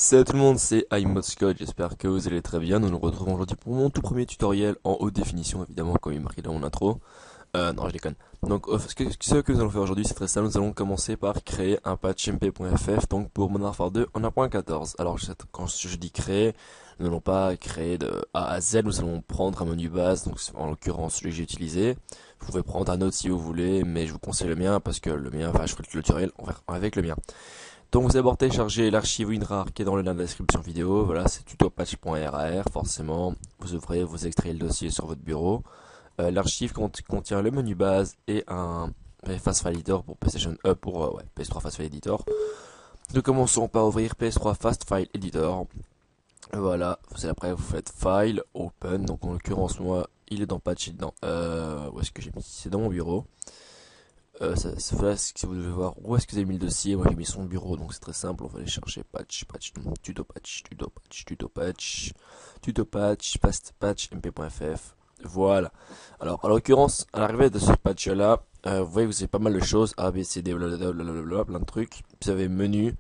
Salut tout le monde, c'est iModScott, j'espère que vous allez très bien. Nous nous retrouvons aujourd'hui pour mon tout premier tutoriel en haute définition, évidemment, comme il est marqué dans mon intro. Non, je déconne. Donc, ce que nous allons faire aujourd'hui, c'est très simple. Nous allons commencer par créer un patch mp.ff, donc pour Modern Warfare 2 en 1.14. Alors, quand je dis créer, nous n'allons pas créer de A à Z, nous allons prendre un menu base, donc en l'occurrence celui que j'ai utilisé. Vous pouvez prendre un autre si vous voulez, mais je vous conseille le mien parce que le mien, enfin, je ferai le tutoriel avec le mien. Donc vous allez d'abord télécharger l'archive WinRAR qui est dans le lien de la description vidéo. Voilà, c'est tutopatch.rar forcément. Vous ouvrez, vous extrayez le dossier sur votre bureau. L'archive contient le menu base et un Fast File Editor pour PlayStation ouais, PS3 Fast File Editor. Nous commençons par ouvrir PS3 Fast File Editor. Voilà, c'est après vous faites File, Open. Donc en l'occurrence moi, il est dans Patch, où est-ce que j'ai mis? C'est dans mon bureau. Voilà ce que vous devez voir. Où est-ce que vous avez mis le dossier? Moi j'ai mis son bureau, donc c'est très simple. On va aller chercher tutopatch, fast patch, mp.ff. Voilà. Alors, à l'occurrence, à l'arrivée de ce patch-là, vous voyez que vous avez pas mal de choses. A, B, C, D, blablabla, plein de trucs. Vous avez menu,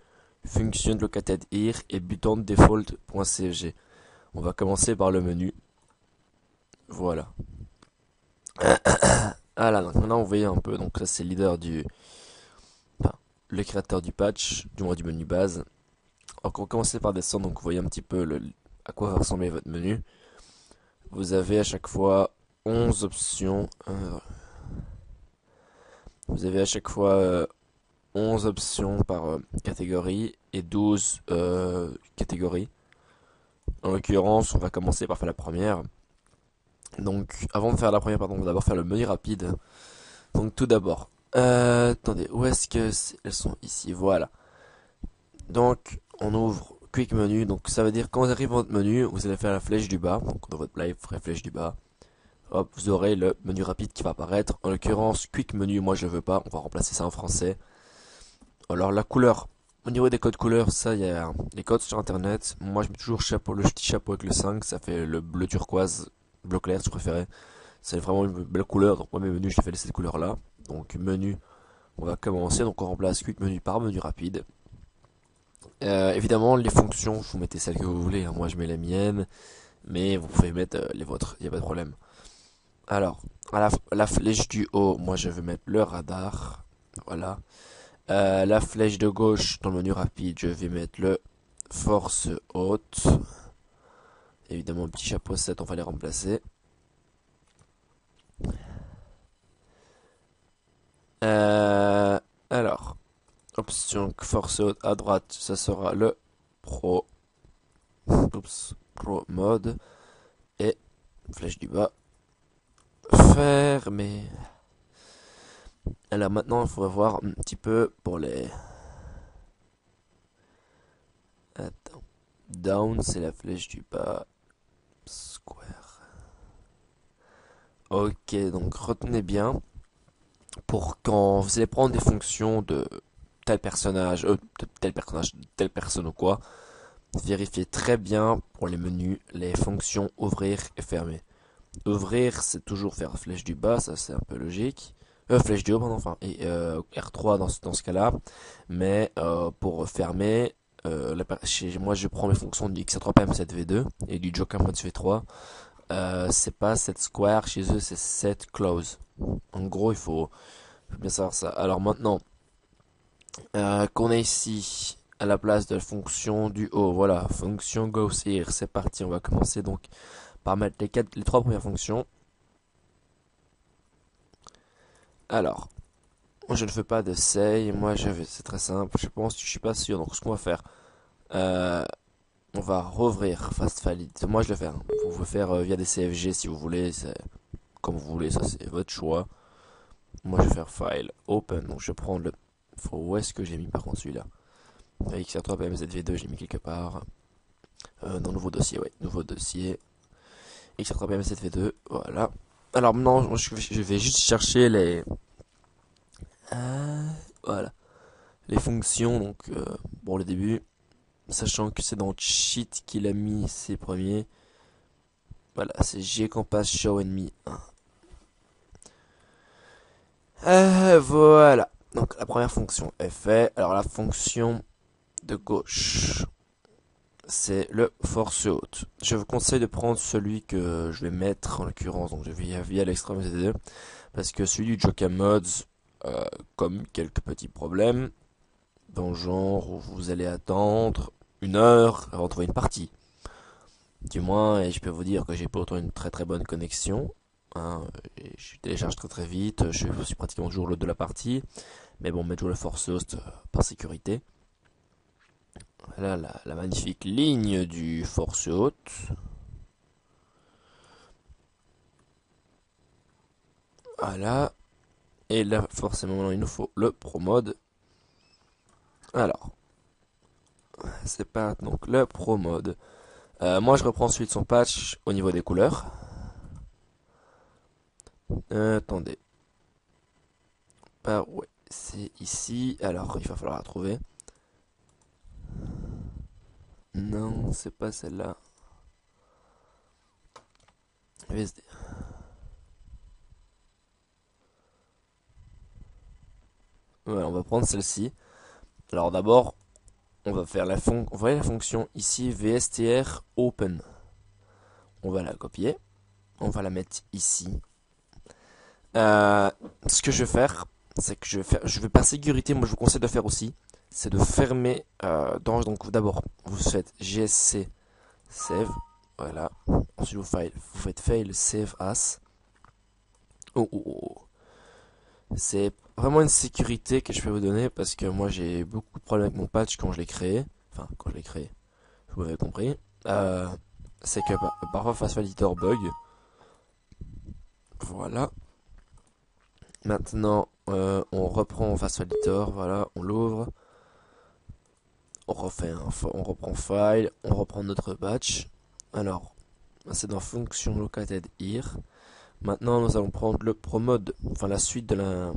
function located here et button default.cfg. On va commencer par le menu. Voilà. Voilà, donc maintenant vous voyez un peu, donc ça c'est le leader enfin, le créateur du patch, du moins du menu base. Donc on va commencer par descendre, donc vous voyez un petit peu à quoi va ressembler votre menu. Vous avez à chaque fois 11 options. Vous avez à chaque fois 11 options par catégorie et 12 catégories. En l'occurrence, on va commencer par faire la première. Donc avant de faire la première, pardon, on va d'abord faire le menu rapide. Donc tout d'abord, attendez, où est-ce que elles sont ici? Voilà. Donc on ouvre Quick Menu. Donc ça veut dire quand vous arrivez dans votre menu, vous allez faire la flèche du bas. Donc dans votre play, vous ferez flèche du bas. Hop, vous aurez le menu rapide qui va apparaître. En l'occurrence, Quick Menu, moi je veux pas. On va remplacer ça en français. Alors la couleur. Au niveau des codes couleurs, ça il y a les codes sur internet. Moi je mets toujours le petit chapeau avec le 5. Ça fait le bleu turquoise, bleu clair si vous préférez. C'est vraiment une belle couleur. Donc moi mes menus, je les fais de cette couleur là. Donc menu, on va commencer. Donc on remplace Quick Menu par menu rapide. Évidemment, les fonctions, vous mettez celles que vous voulez, hein. Moi, je mets les miennes, mais vous pouvez mettre les vôtres, il n'y a pas de problème. Alors, à la flèche du haut, moi, je vais mettre le radar. Voilà. La flèche de gauche, dans le menu rapide, je vais mettre le force haute. Évidemment, le petit chapeau 7, on va les remplacer. Alors, option force haute à droite, ça sera le pro. Oups, pro mode. Et flèche du bas. Fermé. Alors maintenant, il faudra voir un petit peu pour les... Attends. Down, c'est la flèche du bas. Square. Ok, donc retenez bien. Pour quand vous allez prendre des fonctions de tel personnage, telle personne ou quoi, vérifiez très bien pour les menus, les fonctions ouvrir et fermer. Ouvrir, c'est toujours faire flèche du bas, ça c'est un peu logique. Flèche du haut, pardon, enfin, et R3 dans ce cas-là. Mais pour fermer, chez moi je prends mes fonctions du X3PM7V2 et du Joker Mode V3. C'est pas set square, chez eux c'est set close. En gros, faut bien savoir ça. Alors maintenant, qu'on est ici à la place de la fonction du haut, voilà, fonction goes here, c'est parti, on va commencer donc par mettre les trois premières fonctions. Alors, moi je ne fais pas de say, c'est très simple, je suis pas sûr, donc ce qu'on va faire, on va rouvrir Fast File, moi je le fais, hein. Vous pouvez faire via des CFG si vous voulez, c'est comme vous voulez, ça c'est votre choix. Moi je vais faire File, Open, donc je prends où est-ce que j'ai mis par contre celui-là? XR3PMZV2 j'ai mis quelque part, dans nouveau dossier, ouais, nouveau dossier, XR3PMZV2, voilà. Alors maintenant je vais juste chercher voilà, les fonctions, donc bon le début, sachant que c'est dans cheat qu'il a mis ses premiers. Voilà, c'est gcompass show enemy 1. Voilà, donc la première fonction est faite. Alors la fonction de gauche, c'est le force haute. Je vous conseille de prendre celui que je vais mettre en l'occurrence, donc je vais via l'extrême ZD, parce que celui du Joker Mods, comme quelques petits problèmes, dans le genre où vous allez attendre 1 heure avant de trouver une partie. Du moins, et je peux vous dire que j'ai pas autant une très très bonne connexion. Hein, et je télécharge très très vite, je suis pratiquement toujours le de la partie. Mais bon, mettre toujours le force host par sécurité. Voilà la magnifique ligne du force haute. Voilà. Et là, forcément, il nous faut le pro mode. Alors, c'est pas donc le pro mode. Moi, je reprends celui de son patch au niveau des couleurs. Attendez. Ouais, c'est ici. Alors, il va falloir la trouver. Non, c'est pas celle-là. VSD. Voilà, on va prendre celle-ci. Alors d'abord, on va faire on va la fonction ici VSTR Open. On va la copier. On va la mettre ici. Ce que je vais faire, c'est que je vais par sécurité, moi je vous conseille de faire aussi, c'est de fermer donc d'abord vous faites GSC save, voilà. Ensuite vous faites fail save as. Oh. C'est vraiment une sécurité que je peux vous donner parce que moi j'ai beaucoup de problèmes avec mon patch quand je l'ai créé. Enfin, quand je l'ai créé, vous m'avez compris. C'est que parfois Fast Editor bug. Voilà. Maintenant, on reprend Fast Editor. Voilà, on l'ouvre. On reprend File. On reprend notre batch. Alors, c'est dans Function Located Here. Maintenant, nous allons prendre le ProMode. Enfin, la suite de la.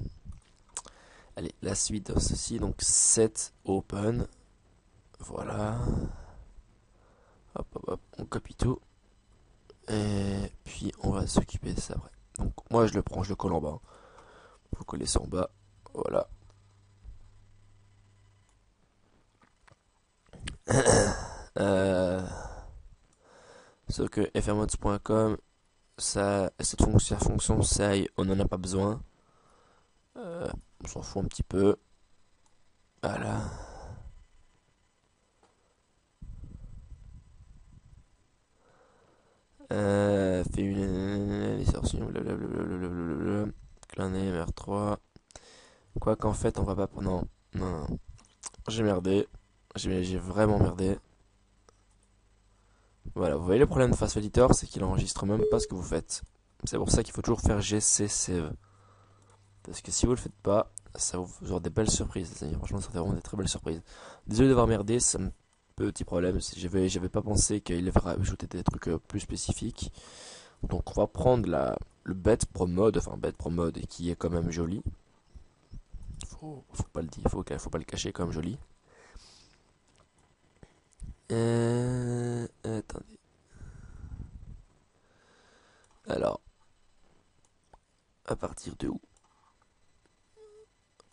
Allez, la suite de ceci. Donc, set open. Voilà. Hop, on copie tout. Et puis on va s'occuper de ça après. Donc moi je le prends, je le colle en bas. Faut coller ça en bas. Voilà. Sauf que frmods.com, cette fonction save, on n'en a pas besoin. On s'en fout un petit peu. Voilà. Fait une insertion, blablabla. Clané, MR3. Quoi qu'en fait, on va pas. Non. J'ai merdé. J'ai vraiment merdé. Voilà, vous voyez le problème de Fast Editor, c'est qu'il enregistre même pas ce que vous faites. C'est pour ça qu'il faut toujours faire GC save. Parce que si vous le faites pas, ça vous aura des belles surprises. Franchement, ça fait vraiment des très belles surprises. Désolé d'avoir merdé, c'est un petit problème. J'avais pas pensé qu'il avait rajouté des trucs plus spécifiques. Donc on va prendre le bet pro mode, enfin bet pro mode qui est quand même joli. Faut pas le dire, faut pas le cacher comme joli. Attendez. Alors, à partir de où?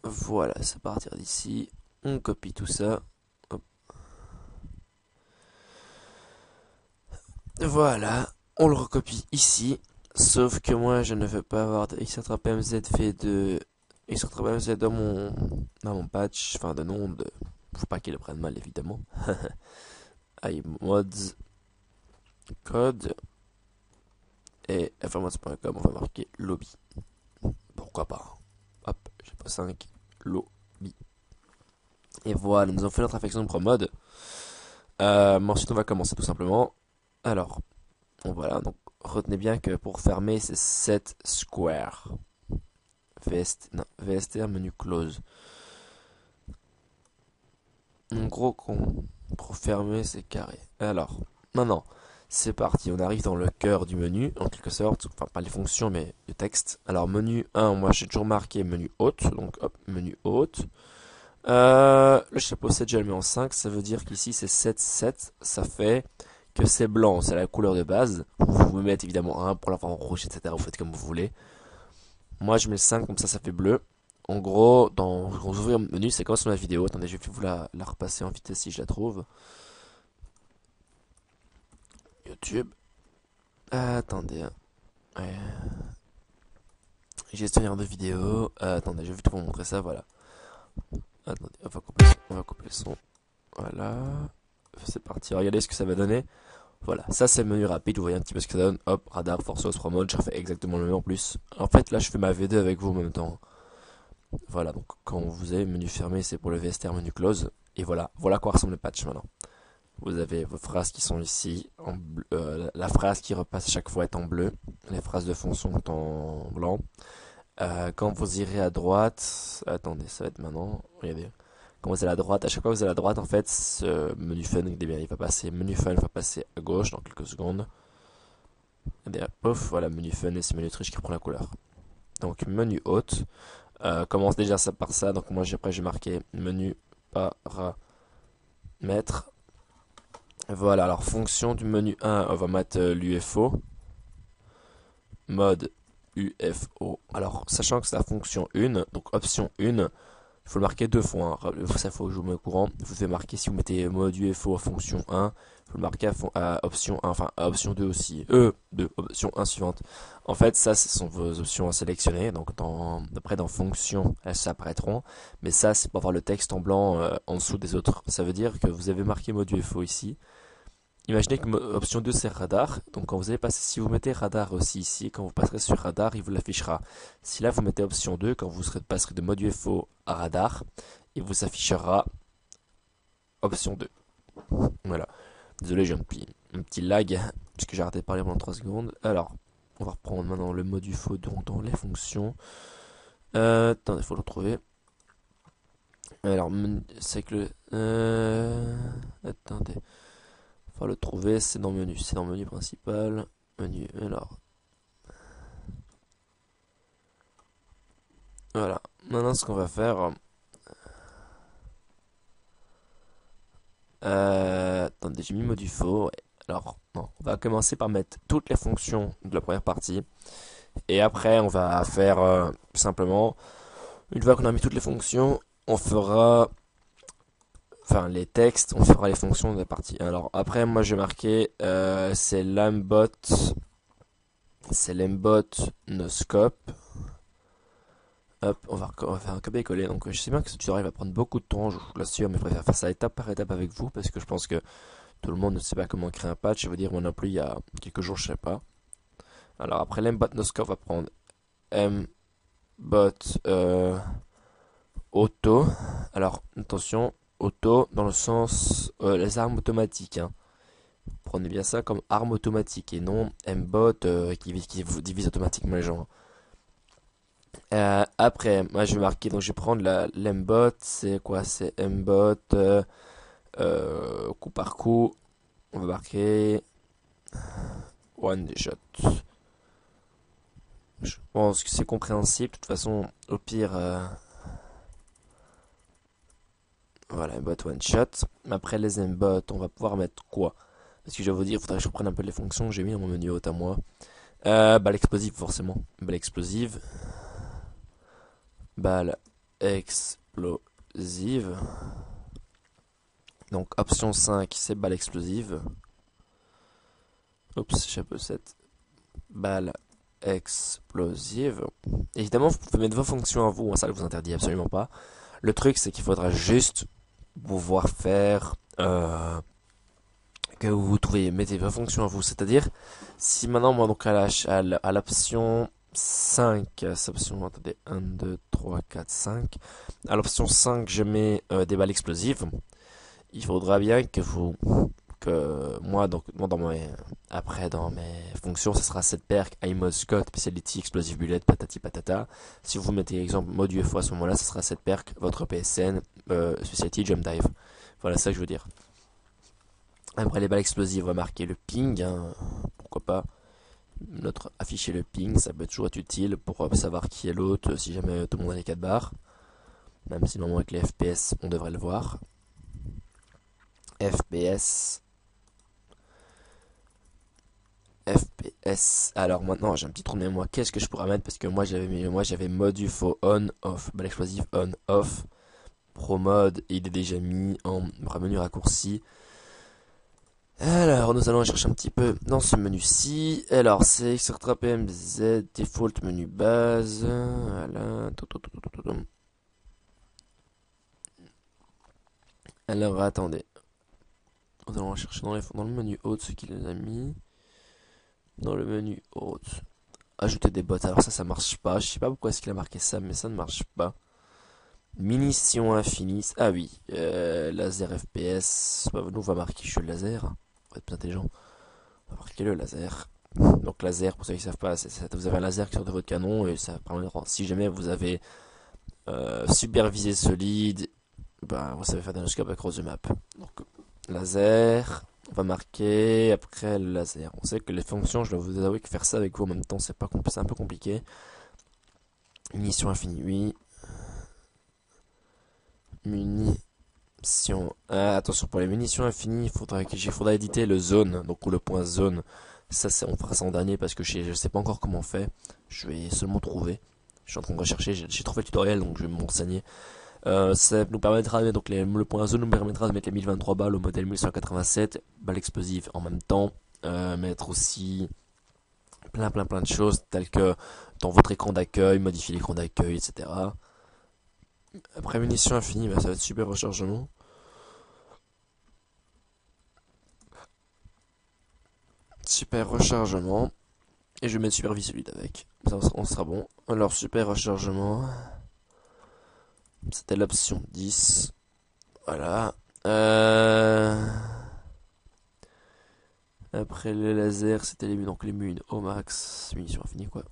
Voilà, c'est à partir d'ici. On copie tout ça. Hop. Voilà, on le recopie ici. Sauf que moi, je ne veux pas avoir de xtrpmz fait de xtrpmz dans mon patch, enfin de nom de. Faut pas qu'il le prenne mal évidemment. iMods code et frmods.com, on va marquer lobby. Pourquoi pas? Hop, j'ai pas 5 lobby. Et voilà, nous avons fait notre affection de ProMode. Ensuite, on va commencer tout simplement. Alors, bon, voilà, donc retenez bien que pour fermer, c'est set square. VSTR menu close. En gros, pour fermer, c'est carré. Alors, non, c'est parti. On arrive dans le cœur du menu, en quelque sorte. Enfin, pas les fonctions, mais le texte. Alors, menu 1, moi j'ai toujours marqué menu haute. Donc, hop, menu haute. Le chapeau 7, je le mets en 5. Ça veut dire qu'ici, c'est 7. Ça fait que c'est blanc. C'est la couleur de base. Vous pouvez mettre évidemment un pour l'avoir en rouge, etc. Vous faites comme vous voulez. Moi, je mets le 5, comme ça fait bleu. En gros, quand vous ouvrez le menu, c'est comme sur la vidéo. Attendez, je vais vous la repasser en vitesse si je la trouve. YouTube. Attendez. Ouais. Gestionnaire de vidéo. Attendez, je vais vite vous montrer ça, voilà. Attendez, on va couper le son. Voilà. C'est parti, regardez ce que ça va donner. Voilà, ça c'est le menu rapide, vous voyez un petit peu ce que ça donne. Hop, radar, force, Pro Mode, j'ai refait exactement le même en plus. En fait, là je fais ma V2 avec vous en même temps. Voilà, donc quand vous avez menu fermé, c'est pour le VSTR, menu close. Et voilà, voilà à quoi ressemble le patch maintenant. Vous avez vos phrases qui sont ici, en bleu, la phrase qui repasse chaque fois est en bleu, les phrases de fond sont en blanc. Quand vous irez à droite, attendez, ça va être maintenant, regardez. Quand vous allez à droite, à chaque fois que vous allez à droite, en fait, ce menu fun, il va passer, menu fun va passer à gauche dans quelques secondes. Et pouf, voilà, menu fun et c'est menu triche qui prend la couleur. Donc, menu haute, commence déjà ça par ça. Donc, moi, après, j'ai marqué menu paramètres. Voilà, alors, fonction du menu 1, on va mettre l'UFO. Mode UFO. Alors, sachant que c'est la fonction 1, donc option 1, il faut le marquer deux fois, hein. Ça faut que je vous mette au courant. Vous devez marquer, si vous mettez mode UFO à fonction 1, il faut le marquer à option 1, enfin à option 2 aussi. 2, option 1 suivante. En fait, ça, ce sont vos options à sélectionner. Donc, après, dans fonction, elles s'apparaîtront. Mais ça, c'est pour avoir le texte en blanc en dessous des autres. Ça veut dire que vous avez marqué mode UFO ici. Imaginez que option 2 c'est radar, donc quand vous allez passer, si vous mettez radar aussi ici, quand vous passerez sur radar, il vous l'affichera. Si là vous mettez option 2, quand vous passerez de mode UFO à radar, il vous affichera option 2. Voilà. Désolé, j'ai un petit lag, puisque j'ai arrêté de parler pendant 3 secondes. Alors, on va reprendre maintenant le mode UFO donc dans les fonctions. Attendez, il faut le retrouver. Alors, c'est que le... attendez. Faut le trouver, c'est dans le menu, c'est dans le menu principal. Menu, alors. Voilà. Maintenant, ce qu'on va faire. Attendez, j'ai mis mode UFO. Ouais. Alors, non, on va commencer par mettre toutes les fonctions de la première partie. Et après, on va faire simplement. Une fois qu'on a mis toutes les fonctions, on fera. Enfin, les textes, on fera les fonctions de la partie. Alors, après, moi, j'ai marqué. C'est l'ambot. C'est l'embot no scope. Hop, on va faire un copier-coller. Donc, je sais bien que ce tutoriel va prendre beaucoup de temps, je vous l'assure, mais je préfère faire ça étape par étape avec vous parce que je pense que tout le monde ne sait pas comment créer un patch. Je veux dire, moi non plus, il y a quelques jours, je sais pas. Alors, après l'embot no scope, on va prendre mbot auto. Alors, attention, auto dans le sens les armes automatiques. Hein. Prenez bien ça comme arme automatique et non mbot qui vous divise automatiquement les gens. Après, moi je vais marquer, donc je vais prendre l'embot, c'est quoi? C'est mbot coup par coup. On va marquer one shot. Je pense que c'est compréhensible. De toute façon, au pire, voilà, mbot one shot. Après les mbots, on va pouvoir mettre quoi? Parce que je vais vous dire, il faudrait que je reprenne un peu les fonctions que j'ai mis dans mon menu haute à moi. Balle explosive, forcément. Balle explosive. Balle explosive. Donc option 5, c'est balle explosive. Oups, chapeau 7. Balle explosive. Évidemment, vous pouvez mettre vos fonctions à vous, hein, ça ne vous interdit absolument pas. Le truc, c'est qu'il faudra juste pouvoir faire que vous trouvez, mettez vos fonctions à vous. C'est-à-dire, si maintenant, moi, donc à l'option 5, c'est option, attendez, 1, 2, 3, 4, 5. À l'option 5, je mets des balles explosives. Il faudra bien que moi, donc, après, dans mes fonctions, ce sera cette perk iMod Scott, Speciality, Explosive Bullet, patati patata. Si vous mettez, exemple, mode UFO à ce moment-là, ce sera cette perk, votre PSN, Speciality, Jump Dive. Voilà, c'est ça que je veux dire. Après les balles explosives, on va marquer le ping, hein, pourquoi pas. Afficher le ping, ça peut toujours être utile pour savoir qui est l'autre si jamais tout le monde a les 4 barres. Même si normalement avec les FPS, on devrait le voir. FPS. Alors maintenant, j'ai un petit trou de mémoire. Qu'est-ce que je pourrais mettre? Parce que moi j'avais mode UFO on, off, balle explosive on, off. Pro mode, il est déjà mis en menu raccourci. Alors, nous allons chercher un petit peu dans ce menu-ci. Alors, c'est Extra PMZ, Default menu base. Voilà. Alors, attendez. Nous allons chercher dans le menu haut ce qu'il nous a mis. Dans le menu haut. Ajouter des bots. Alors ça marche pas. Je sais pas pourquoi est-ce qu'il a marqué ça, mais ça ne marche pas. Munitions infinies. Ah oui. Laser FPS. Bah, nous, on va marquer je suis le laser. On va être plus intelligent. On va marquer le laser. Donc laser, pour ceux qui ne savent pas, vous avez un laser qui sort de votre canon et ça permet, si jamais vous avez supervisé solide, bah, vous savez faire des no-scope across the map. Donc laser, on va marquer après le laser. On sait que les fonctions, je dois vous avouer que faire ça avec vous en même temps, c'est un peu compliqué. Munitions infinies, oui. Munitions. Ah, attention, pour les munitions infinies, il faudra éditer le zone, donc ou le point zone. Ça, on fera ça en dernier parce que je sais pas encore comment on fait. Je vais seulement trouver. Je suis en train de rechercher, j'ai trouvé le tutoriel donc je vais m'enseigner. Ça nous permettra, donc le point zone nous permettra de mettre les 1023 balles au modèle 1187, balles explosives en même temps. Mettre aussi plein de choses telles que dans votre écran d'accueil, modifier l'écran d'accueil, etc. Après munitions infinies, bah, ça va être super rechargement. Super rechargement. Et je vais mettre super vie solide avec. Ça on sera bon. Alors super rechargement. C'était l'option 10. Voilà. Après le laser, c'était donc les munes au max. Munitions infinies quoi.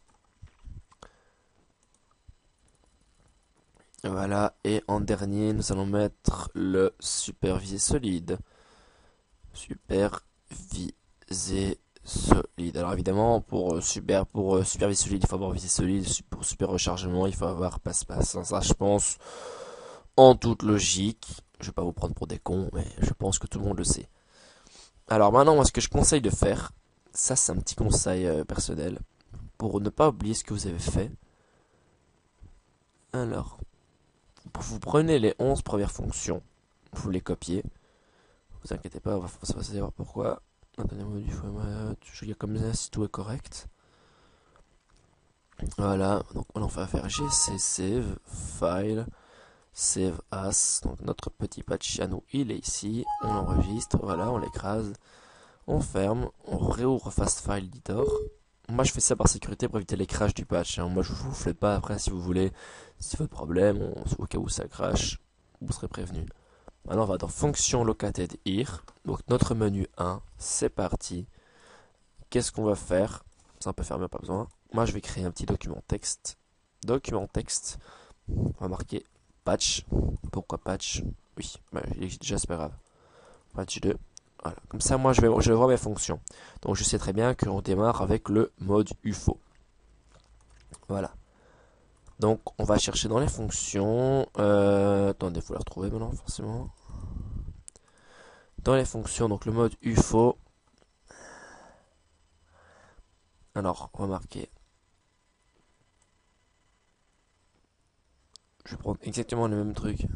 Voilà. Et en dernier, nous allons mettre le super visé solide. Super visé solide. Alors évidemment, pour super visée solide, il faut avoir visée solide. Pour super rechargement, il faut avoir passe-passe. Ça, je pense, en toute logique. Je vais pas vous prendre pour des cons, mais je pense que tout le monde le sait. Alors maintenant, moi, ce que je conseille de faire, ça c'est un petit conseil personnel, pour ne pas oublier ce que vous avez fait. Alors, vous prenez les 11 premières fonctions, vous les copiez. Vous inquiétez pas, on va savoir pourquoi. Attendez-moi du format, je regarde comme ça si tout est correct. Voilà, donc on va faire gc save file save as. Donc notre petit patch à nous, il est ici. On l'enregistre, voilà, on l'écrase, on ferme, on réouvre Fast File Editor. Moi je fais ça par sécurité pour éviter les crashs du patch. Moi je vous fais pas après si vous voulez. Si c'est votre problème, au cas où ça crash, vous serez prévenu. Maintenant on va dans fonction located here. Donc notre menu 1, c'est parti. Qu'est-ce qu'on va faire? Ça on peut fermer, pas besoin. Moi je vais créer un petit document texte. Document texte. On va marquer patch. Pourquoi patch? Oui, bah, déjà c'est pas grave. Patch 2. Voilà. Comme ça moi je vais voir mes fonctions. Donc je sais très bien qu'on démarre avec le mode UFO. Voilà. Donc on va chercher dans les fonctions. Attendez, faut la retrouver maintenant forcément. Dans les fonctions, donc le mode UFO. Alors, on va marquer. Je vais prendre exactement le même truc.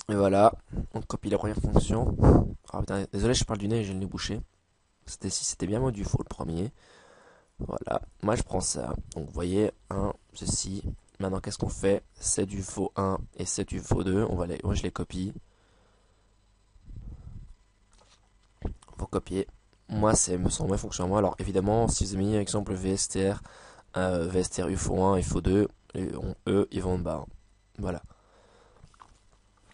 Et voilà, on copie la première fonction. Ah putain, désolé, je parle du nez et j'ai le nez bouché. C'était bien mode UFO le premier. Voilà, moi je prends ça. Donc vous voyez, ceci. Maintenant, qu'est-ce qu'on fait? C'est du faux 1 et c'est du faux 2. Moi je les copie. Vous copier. Moi, me sont mes fonctions à moi. Alors, évidemment, si vous avez mis, exemple, VSTR, VSTR UFO 1, UFO 2, eux, ils vont en bas. Voilà.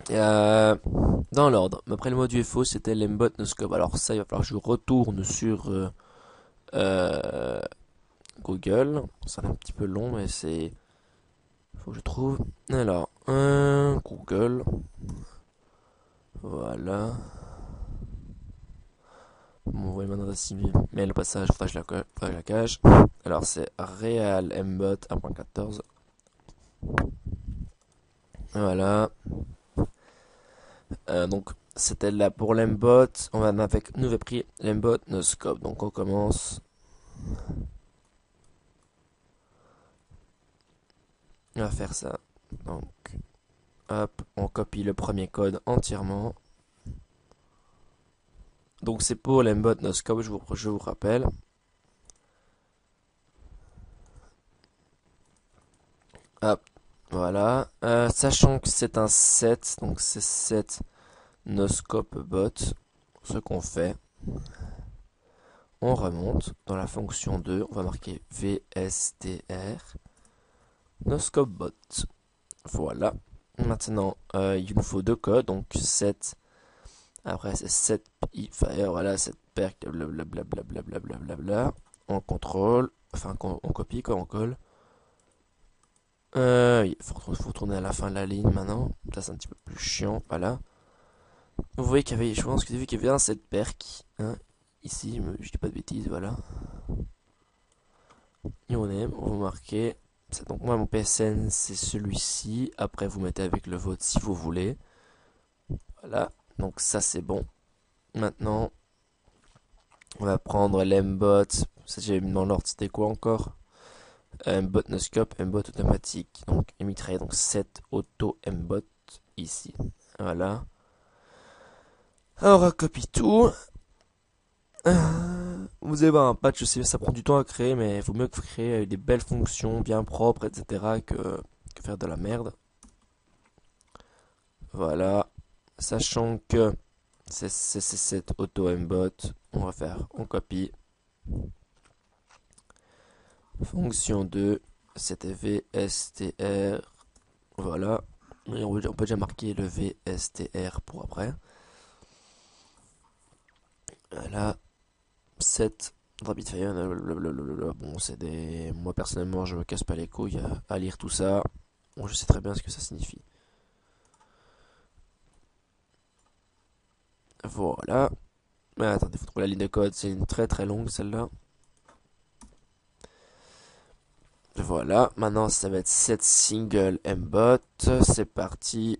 Dans l'ordre. Après le mode UFO, c'était l'embot no scope. Alors, ça, il va falloir que je retourne sur Google. C'est un petit peu long, mais c'est. Faut que je trouve. Alors, Google. Voilà. M'envoyer mon adresse email. Mais le passage, faudrait que je la cache. Alors, c'est Real Mbot 1.14. Voilà. Donc, c'était là pour l'embot. On va avec nous pris l'embot no scope. Donc, on commence. On va faire ça. Donc, hop, on copie le premier code entièrement. Donc c'est pour l'embot noscope, je vous rappelle. Hop, voilà. Sachant que c'est un set, donc c'est set noscope bot. Ce qu'on fait, on remonte dans la fonction 2, on va marquer vstr noscope bot. Voilà. Maintenant, il nous faut deux codes, donc set. Après c'est set fire, voilà, set perk, blablabla. On contrôle, enfin on copie quoi, on colle. Il faut retourner à la fin de la ligne maintenant. Ça c'est un petit peu plus chiant, voilà. Vous voyez qu'il y avait, je pense que j'ai vu qu'il y avait un set perk, hein, ici, je dis pas de bêtises, voilà. Et on va marquer. Donc moi mon PSN c'est celui-ci. Après vous mettez avec le vôtre si vous voulez. Voilà. Donc ça c'est bon. Maintenant on va prendre l'embot. Ça j'ai mis dans l'ordre, c'était quoi encore? Mbot noscope, mbot automatique. Donc émittrait donc set auto mbot ici. Voilà. Alors on recopie tout. Vous allez voir un patch, je sais, ça prend du temps à créer, mais il vaut mieux créer des belles fonctions bien propres, etc. que faire de la merde. Voilà. Sachant que c'est cette auto-mbot, on copie. Fonction 2, c'était vstr. Voilà. Et on peut déjà marquer le vstr pour après. Voilà. 7 Rapidfire, blablabla. Bon, c'est des. Moi personnellement, je me casse pas les couilles à lire tout ça. Bon, je sais très bien ce que ça signifie. Voilà. Mais attendez, faut trouver la ligne de code. C'est une très très longue celle-là. Voilà. Maintenant, ça va être 7 single mbot. C'est parti.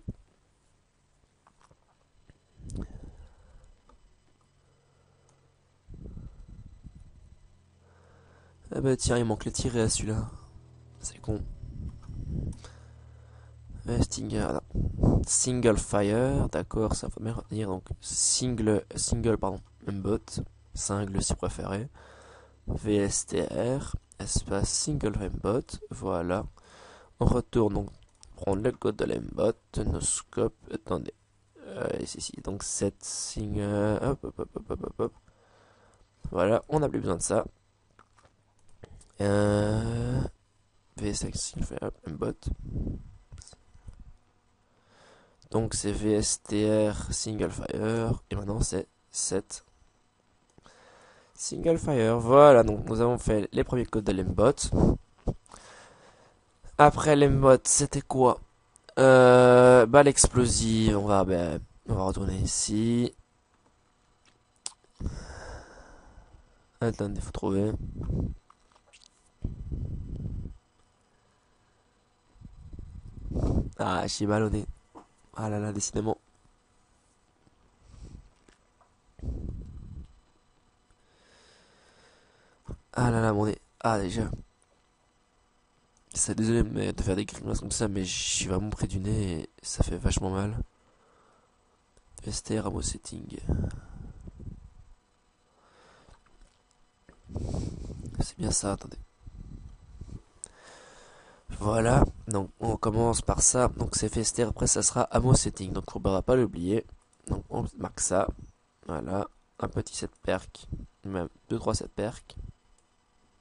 Ah bah tiens, il manque le tiret à celui-là. C'est con. Single fire, d'accord, ça faut bien retenir. Donc single pardon, mbot, single si préféré. VSTR, espace single mbot, voilà. On retourne donc prendre le code de l'mbot, nos scopes, attendez, ici, donc 7 single, hop. Voilà, on n'a plus besoin de ça. VSTR single fire mbot. Donc c'est VSTR single fire. Et maintenant c'est 7 single fire. Voilà, donc nous avons fait les premiers codes de l'embot. Après l'embot, c'était quoi? Balle explosive. On va retourner ici. Attendez, il faut trouver. Ah, j'ai mal au nez. Ah là là, décidément. Ah là là, mon nez. Ah, déjà. C'est désolé de faire des grimaces comme ça, mais je suis vraiment près du nez et ça fait vachement mal. VSTR Ramo setting. C'est bien ça, attendez. Voilà, donc on commence par ça. Donc c'est VSTR, après ça sera Amo setting. Donc on ne va pas l'oublier. Donc on marque ça. Voilà, un petit set perk. Même 2-3 set perk.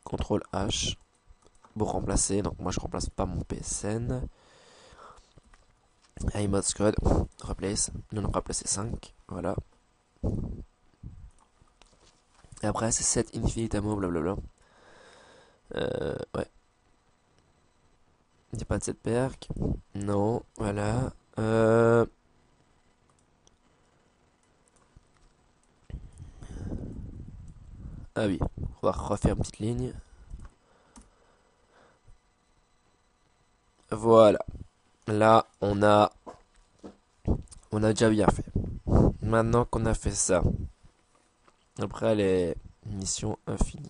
CTRL H. Pour remplacer, donc moi je remplace pas mon PSN. iMod Squad, replace, nous on a remplacé 5, voilà. Et après c'est 7 Infinite Ammo, blablabla. Ouais. Il n'y a pas de 7 perk. Non, voilà. Ah oui, on va refaire une petite ligne. Voilà. Là, on a déjà bien fait. Maintenant qu'on a fait ça, après les missions infinies.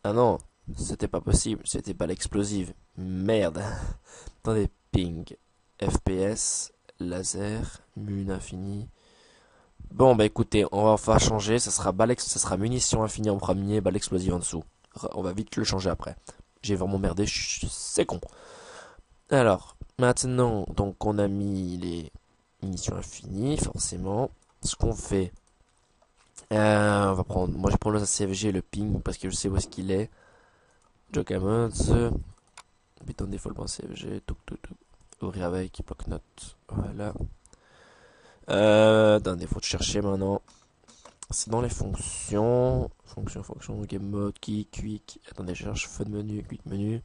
Ah non, C'était pas possible, c'était pas l'explosive. Merde. Attendez, ping, FPS, laser, mun infini. Bon bah écoutez, on va enfin changer, ça sera munition infinie en premier, balle explosive en dessous. On va vite le changer après. J'ai vraiment merdé, c'est con. Alors, maintenant, donc on a mis les munitions infinies, forcément. Ce qu'on fait, on va prendre, moi je prends le CFG, le ping, parce que je sais où est-ce qu'il est. Jokamods, button default.cfg, ouvrir avec, bloc-notes, voilà. Attendez, faut te chercher maintenant. C'est dans les fonctions. Fonction, game mode, key, quick. Attendez, je cherche fun menu, quick menu.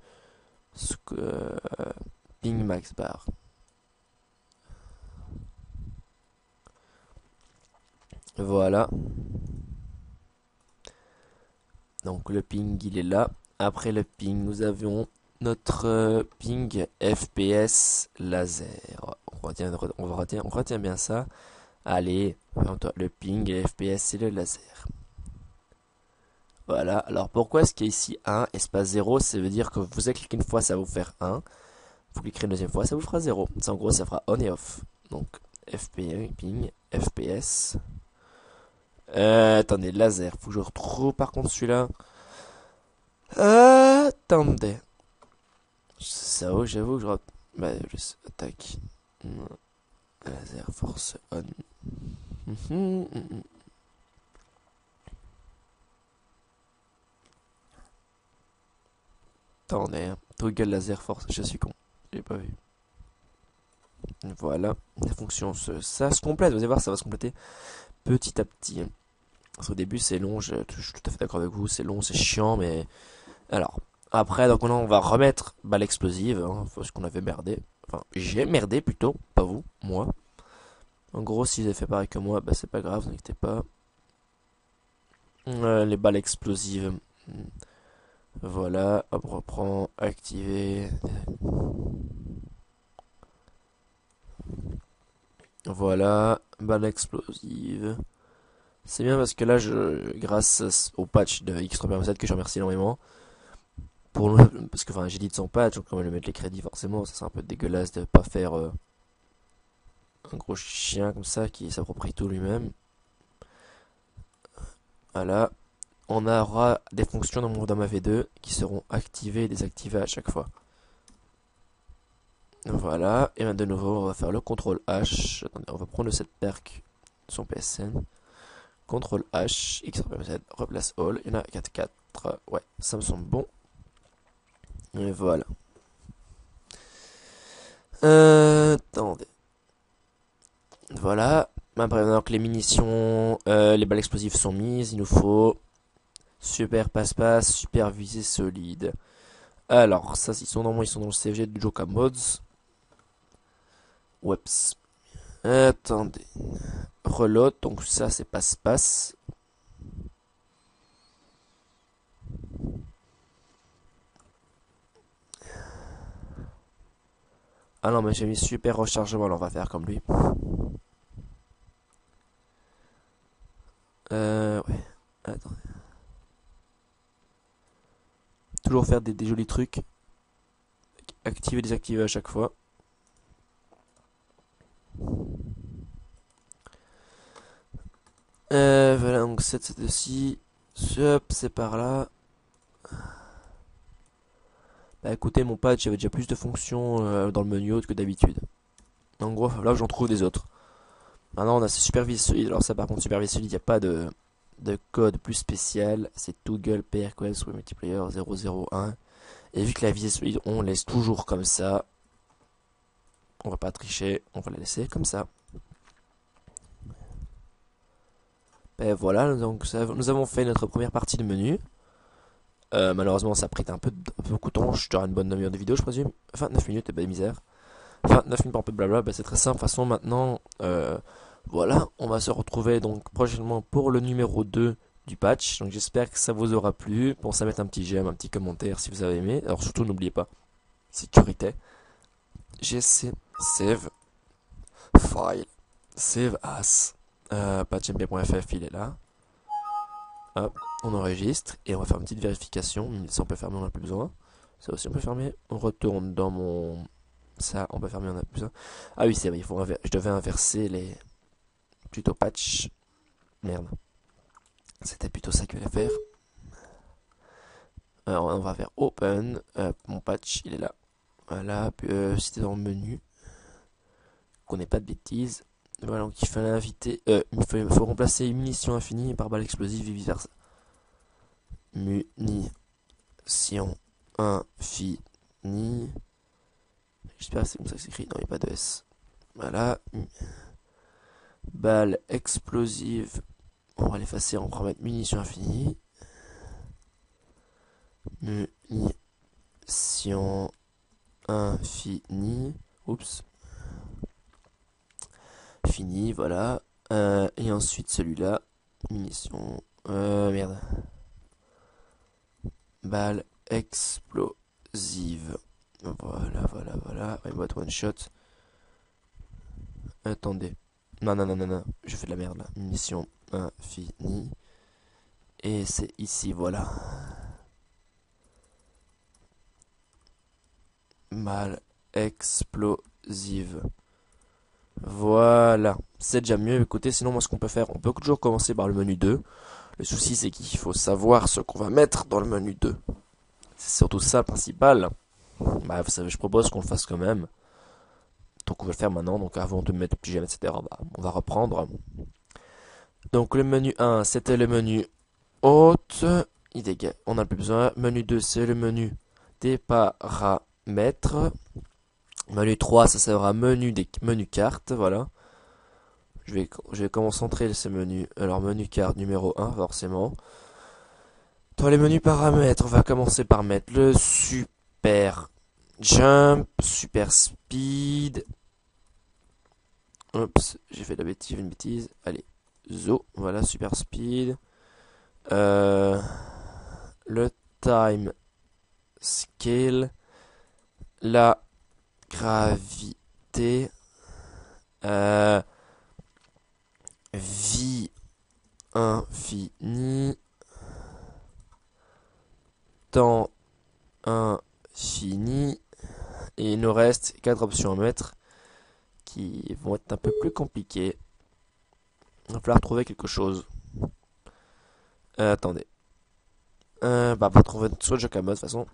Ping max bar. Voilà. Donc le ping il est là. Après le ping, nous avions notre ping FPS laser. On retient bien ça. Allez, le ping et FPS c'est le laser. Voilà, alors pourquoi est-ce qu'il y a ici 1 espace 0? Ça veut dire que vous avez cliqué une fois, ça va vous faire 1. Vous cliquerez une deuxième fois, ça vous fera 0. En gros, ça fera on et off. Donc, FP, ping, FPS. Attendez, laser. Faut que je retrouve par contre celui-là. Attendez. Ça vaut, j'avoue que je... Bah, attaque. Laser, force, on. Attendez, hein. Toggle laser force, je suis con. J'ai pas vu. Voilà, la fonction ça se complète, vous allez voir, ça va se compléter petit à petit. Parce qu'au début c'est long, je suis tout à fait d'accord avec vous, c'est long, c'est chiant, mais... Alors, après, donc on va remettre balle explosive, hein, parce qu'on avait merdé. Enfin, j'ai merdé plutôt, pas vous, moi. En gros, si vous avez fait pareil que moi, bah c'est pas grave, vous inquiétez pas. Les balles explosives. Voilà, hop, reprend, activer. Voilà, balle explosive. C'est bien parce que là, grâce au patch de X3.7 que je remercie énormément, parce que enfin j'ai dit de son patch, donc on va lui mettre les crédits forcément, ça c'est un peu dégueulasse de pas faire un gros chien comme ça qui s'approprie tout lui-même. Voilà, on aura des fonctions dans ma V2 qui seront activées et désactivées à chaque fois. Voilà, et maintenant de nouveau on va faire le CTRL H. Attendez, on va prendre cette perk, son PSN. CTRL H, X3.7, replace all, il y en a 4. Ouais, ça me semble bon. Et voilà. Attendez. Voilà. Après, maintenant que les munitions, les balles explosives sont mises, il nous faut super passe-passe, super visée solide. Alors, ça, normalement, ils sont dans le CFG de Joka Mods. Weps. Attendez. Reload, donc ça, c'est passe-passe. Ah non, mais j'ai mis super rechargement, alors on va faire comme lui. Ouais. Attendez. Toujours faire des jolis trucs. Activer, désactiver à chaque fois. Voilà, donc 7 c'est aussi. Hop, c'est par là. Bah écoutez, mon patch avait déjà plus de fonctions dans le menu haute que d'habitude. En gros, là j'en trouve des autres. Maintenant on a ce supervise solide. Alors ça par contre, supervise solide, il n'y a pas de code plus spécial. C'est Toggle PRQL sur multiplayer 001. Et vu que la visée solide, on laisse toujours comme ça. On va pas tricher, on va la laisser comme ça. Ben voilà, donc nous avons fait notre première partie de menu. Malheureusement, ça a pris un peu beaucoup de temps. Je te une bonne demi-heure de vidéo, je présume. 29 minutes, et ben misère. 29 minutes pour un peu de blabla, ben c'est très simple. De toute façon, maintenant, voilà, on va se retrouver donc prochainement pour le numéro 2 du patch. Donc j'espère que ça vous aura plu. Pensez à mettre un petit j'aime, un petit commentaire si vous avez aimé. Alors surtout, n'oubliez pas, sécurité. GC, save, file, save as. Patchmp.ff, il est là. Hop, on enregistre et on va faire une petite vérification. Ça on peut fermer, on n'a plus besoin. Ça aussi on peut fermer. On retourne dans mon... Ça on peut fermer, on n'a plus besoin. Ah oui c'est vrai, je devais inverser les... Plutôt patch. Merde. C'était plutôt ça qu'il fallait faire. Alors on va faire open. Mon patch il est là. Voilà, c'était dans le menu. Qu'on n'ait pas de bêtises. Voilà, donc il fallait inviter... il faut remplacer munitions infinies par balle explosive et vice versa. Munitions infinies. J'espère que c'est comme ça que c'est écrit. Non, il n'y a pas de S. Voilà. Balle explosive. On va l'effacer, on va remettre munitions infinies. Munitions infinies. Oups. Fini, voilà. Et ensuite celui-là. Munitions. Merde. Balle explosive. Voilà. Remote one shot. Attendez. Non. Je fais de la merde là. Munitions infinies. Et c'est ici, voilà. Balle explosive. Voilà. C'est déjà mieux. Écoutez, sinon, moi, ce qu'on peut faire, on peut toujours commencer par le menu 2. Le souci, c'est qu'il faut savoir ce qu'on va mettre dans le menu 2. C'est surtout ça le principal. Bah, vous savez, je propose qu'on le fasse quand même. Donc, on va le faire maintenant. Donc, avant de mettre le pyjama, etc., bah, on va reprendre. Donc, le menu 1, c'était le menu haute. On n'a plus besoin. Menu 2, c'est le menu des paramètres. Menu 3, ça sera menu cartes, voilà. Je vais concentrer ce menu. Alors, menu carte numéro 1, forcément. Dans les menus paramètres, on va commencer par mettre le super jump, super speed. Oups, j'ai fait une bêtise. Allez, zo, voilà, super speed. Le time scale. La gravité. Vie infinie. Temps infini. Et il nous reste 4 options à mettre qui vont être un peu plus compliquées. Il va falloir trouver quelque chose. Attendez. Bah, pour trouver soit Joka Mode, de toute façon.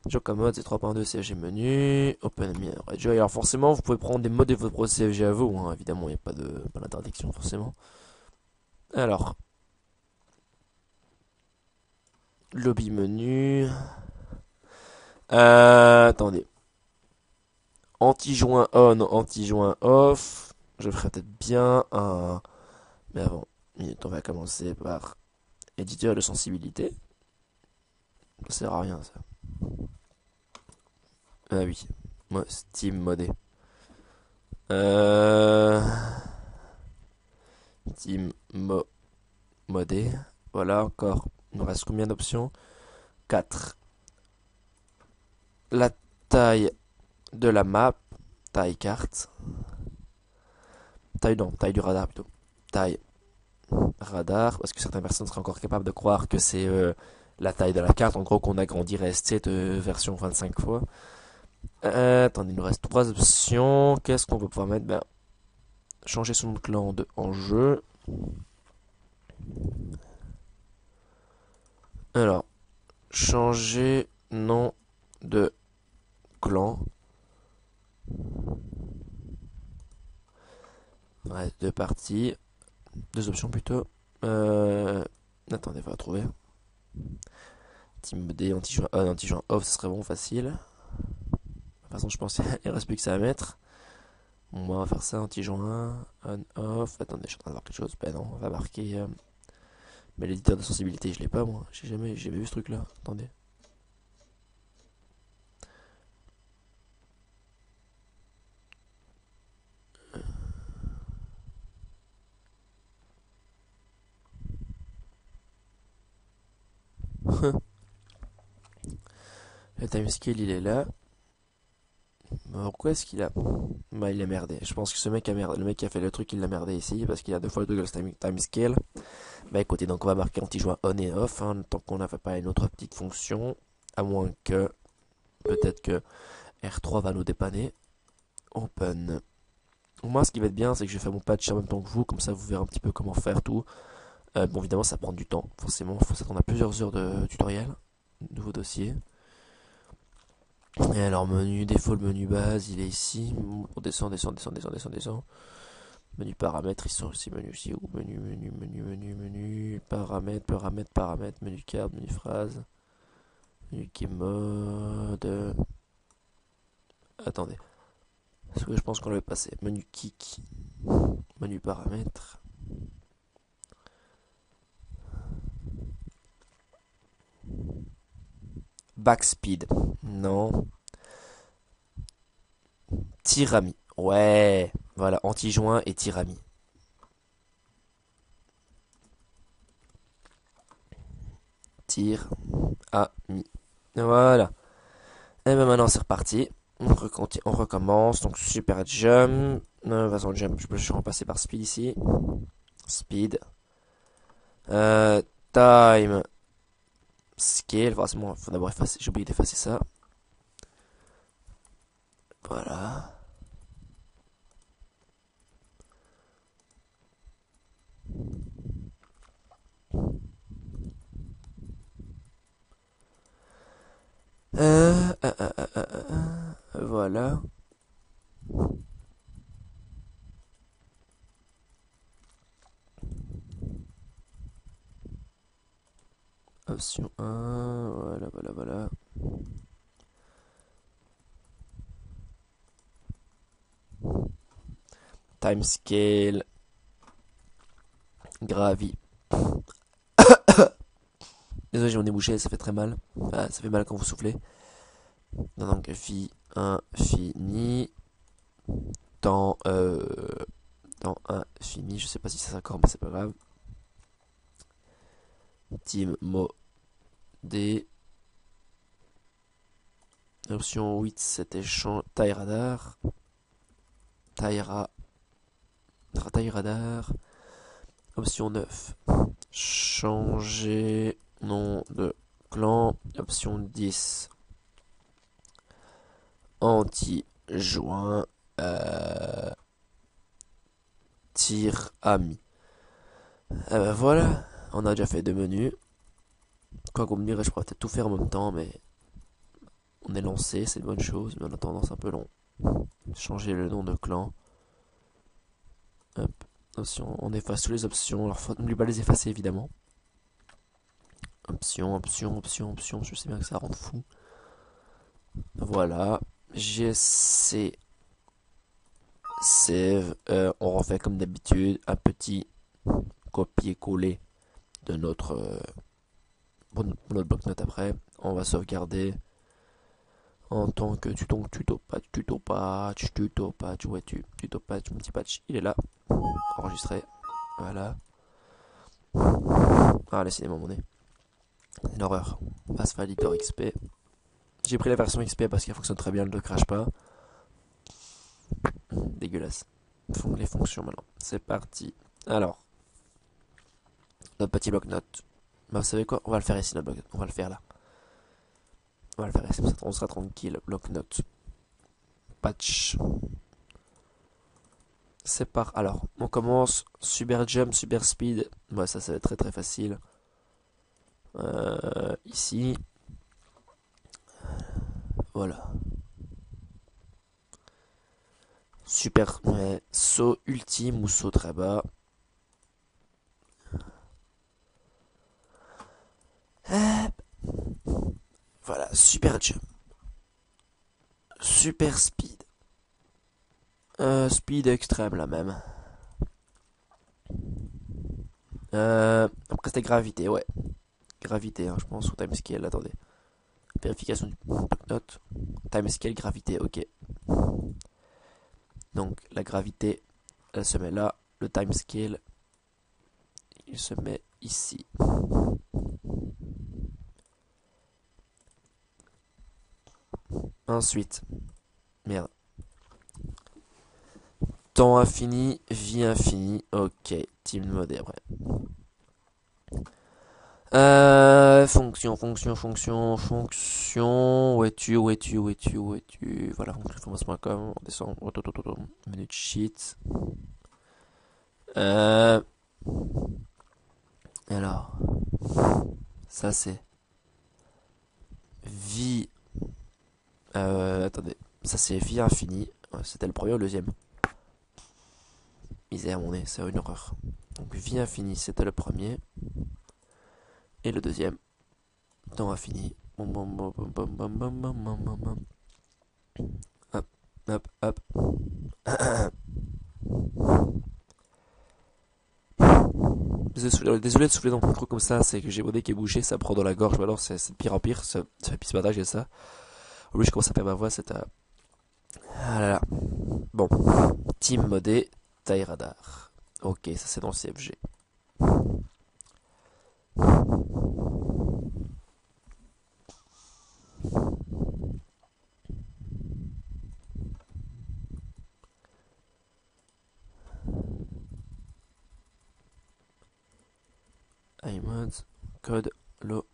Joka Mode, c'est 3.2 CFG menu. OpenMI Radio. Alors, forcément, vous pouvez prendre des modes de votre CFG à vous. Hein. Évidemment, il n'y a pas d'interdiction, forcément. Alors. Lobby menu. Attendez. Anti-joint on, anti-joint off. Je ferai peut-être bien un... Mais avant, on va commencer par éditeur de sensibilité. Ça sert à rien ça. Ah oui, moi Steam modé. Steam modé. Voilà encore. Il nous reste combien d'options? 4. La taille de la map. Taille carte. Taille du radar plutôt. Taille radar, parce que certaines personnes seraient encore capables de croire que c'est la taille de la carte, en gros qu'on agrandirait cette version 25 fois. Attendez, il nous reste 3 options. Qu'est-ce qu'on va pouvoir mettre? Ben, changer son nom de clan en jeu. Alors, changer nom de clan. Ouais, 2 parties. 2 options plutôt. Attendez, on va trouver. Team D, anti-joint on, anti-joint off, ce serait bon, facile. De toute façon, je pense qu'il reste plus que ça à mettre. Bon, on va faire ça, anti-joint on, off. Attendez, je suis en train de voir quelque chose. Ben non, on va marquer. Mais l'éditeur de sensibilité, je l'ai pas, moi. J'ai jamais vu ce truc-là. Attendez. Le timescale, il est là. Pourquoi est-ce qu'il a... Bah il a merdé. Je pense que ce mec a merdé. Le mec qui a fait le truc, il l'a merdé ici parce qu'il a deux fois le toggle time scale. Bah écoutez, donc on va marquer anti-joint on et off, hein, tant qu'on n'a pas une autre petite fonction. À moins que... Peut-être que R3 va nous dépanner. Open. Moi ce qui va être bien, c'est que je vais faire mon patch en même temps que vous. Comme ça vous verrez un petit peu comment faire tout. Bon évidemment ça prend du temps. Forcément, il faut s'attendre à plusieurs heures de tutoriel. Nouveau dossier. Et alors menu défaut, le menu base, il est ici. On descend, descend, descend, descend, descend, descend. Menu paramètres, ils sont ici. Menu ici, ou menu, paramètres, paramètres, paramètres, menu carte, menu phrase, menu qui est mode. Attendez, parce que je pense qu'on l'avait passé. Menu kick, menu paramètres. Backspeed, non. Tirami, ouais. Voilà, anti-joint et tirami. Tir à mi. Voilà. Et ben maintenant c'est reparti. On recommence. Donc super jump. Façon jump, je peux le remplacer par speed ici. Speed. Time. Scale. Forcément, il faut d'abord effacer. J'ai oublié d'effacer ça. Voilà. Voilà. Option 1. Voilà, voilà, voilà. Time scale. Gravi. Désolé, j'ai mon nez bouché, ça fait très mal. Ça fait mal quand vous soufflez. Donc, phi 1 fini. Temps, temps 1 fini. Je sais pas si ça s'accorde, mais c'est pas grave. Team modé. Option 8, c'était taille radar. Taille radar. Option 9, changer nom de clan. Option 10, anti-joint. Tir ami. Ben voilà, on a déjà fait deux menus. Quoi qu'on me dirait, je pourrais peut-être tout faire en même temps, mais on est lancé, c'est une bonne chose, mais en attendant c'est un peu long. Changer le nom de clan. Hop. Option, on efface toutes les options. Alors n'oublie pas de les effacer évidemment. Option, option, option, option. Je sais bien que ça rend fou. Voilà. GSC. Save. On refait comme d'habitude un petit copier-coller de notre bloc-notes après. On va sauvegarder en tant que tuto patch, ouais, tuto patch, mon petit patch, il est là, enregistré, voilà. Ah, laissez-moi mon nez. Une horreur. Passe Validator XP. J'ai pris la version XP parce qu'elle fonctionne très bien, elle ne crache pas. Dégueulasse. Les fonctions maintenant. C'est parti. Alors, notre petit bloc-notes. Bah, vous savez quoi? On va le faire ici, notre bloc-notes. On va le faire là. On va le faire ici, on sera tranquille. Bloc-notes. Patch. C'est par. Alors, on commence. Super jump, super speed. Ouais, ça va être très très facile. Ici. Voilà. Super. Ouais, saut ultime ou saut très bas. Voilà, super jump. Super speed. Speed extrême là même. Après c'était gravité, ouais. Gravité, hein, je pense, ou timescale, attendez. Vérification du note. Timescale, gravité, ok. Donc la gravité, elle se met là. Le timescale, il se met ici. Ensuite, merde, temps infini, vie infinie. Ok, team modé après. Fonction. Où es-tu? Voilà, fonction.com, on descend. Menu de sheet. Euh, alors, ça c'est vie. Attendez, ça c'est vie infinie. Ouais, c'était le premier ou le deuxième? Misère, mon nez, c'est une horreur. Donc, vie infinie, c'était le premier. Et le deuxième, temps infini. Bom, bom, bom, bom, bom, bom, bom, bom, bom, bom, bom. Hop, hop. Désolé de souffler dans mon trou comme ça, c'est que j'ai mon nez qui est bouché, ça prend dans la gorge, ou alors c'est de pire en pire, ça fait pis ce matin, j'ai ça. En plus, je commence à perdre ma voix, c'est à... Ah là là. Bon, team modé, taille radar. Ok, ça c'est dans le CFG. iMods, code, lo.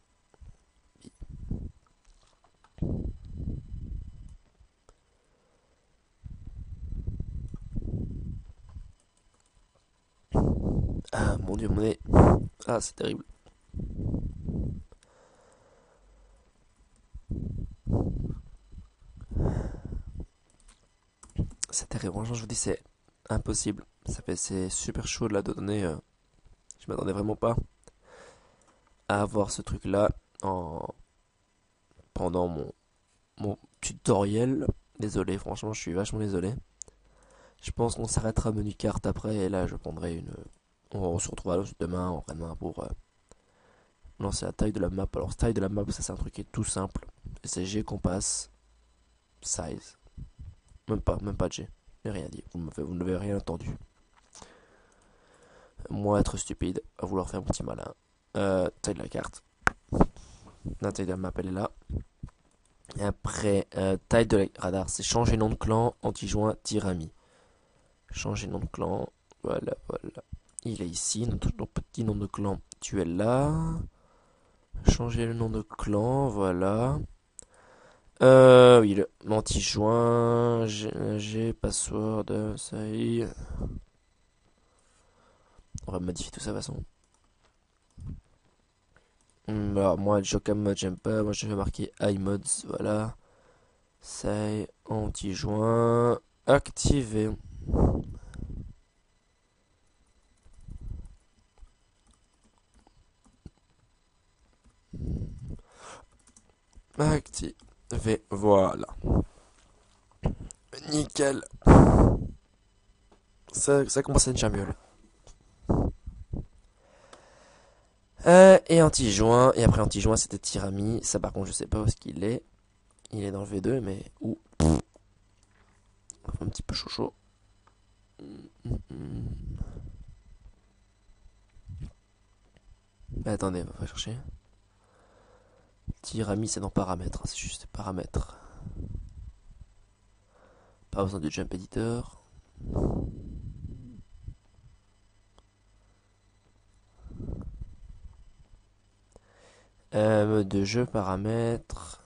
Ah mon dieu, mon nez. Ah, c'est terrible. C'est terrible, franchement, je vous dis, c'est impossible. C'est super chaud de la donner. Je m'attendais vraiment pas à avoir ce truc-là pendant mon tutoriel. Désolé, franchement, je suis vachement désolé. Je pense qu'on s'arrêtera menu carte après, et là, je prendrai une. On se retrouvera demain, vraiment, pour lancer la taille de la map. Alors, taille de la map, ça, c'est un truc qui est tout simple. C'est G qu'on passe, size. Même pas de G. J'ai rien dit. Vous n'avez rien entendu. Moi, être stupide, à vouloir faire un petit malin. Taille de la carte. La taille de la map, elle est là. Et après, taille de la radar, c'est changer nom de clan, anti-joint, tirami. Changer nom de clan. Voilà. Il est ici. Notre petit nom de clan, tu es là. Changer le nom de clan, voilà. Oui, le anti-joint, G, password, ça y est. On va modifier tout ça de toute façon. Alors, moi, Jocam mode, j'aime pas. Moi, je vais marquer iMods, voilà. C'est anti-joint. Activé. Activé, voilà. Nickel. Ça commence à être déjà mieux là. Et anti-joint. Et après anti-joint, c'était tirami. Ça, par contre, je sais pas où est-ce qu'il est. Il est dans le V2, mais où? Un petit peu chaud. Mais attendez, on va chercher. Tirami, c'est dans paramètres. C'est juste paramètres. Pas besoin de jump editor. Mode de jeu, paramètres.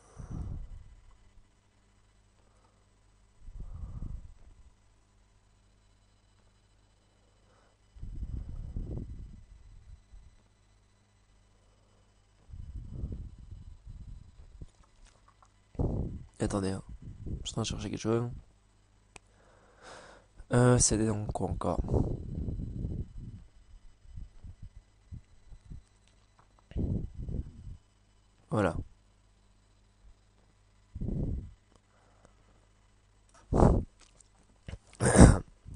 Attendez, hein. Je suis en train de chercher quelque chose. C'est dans quoi encore? Voilà.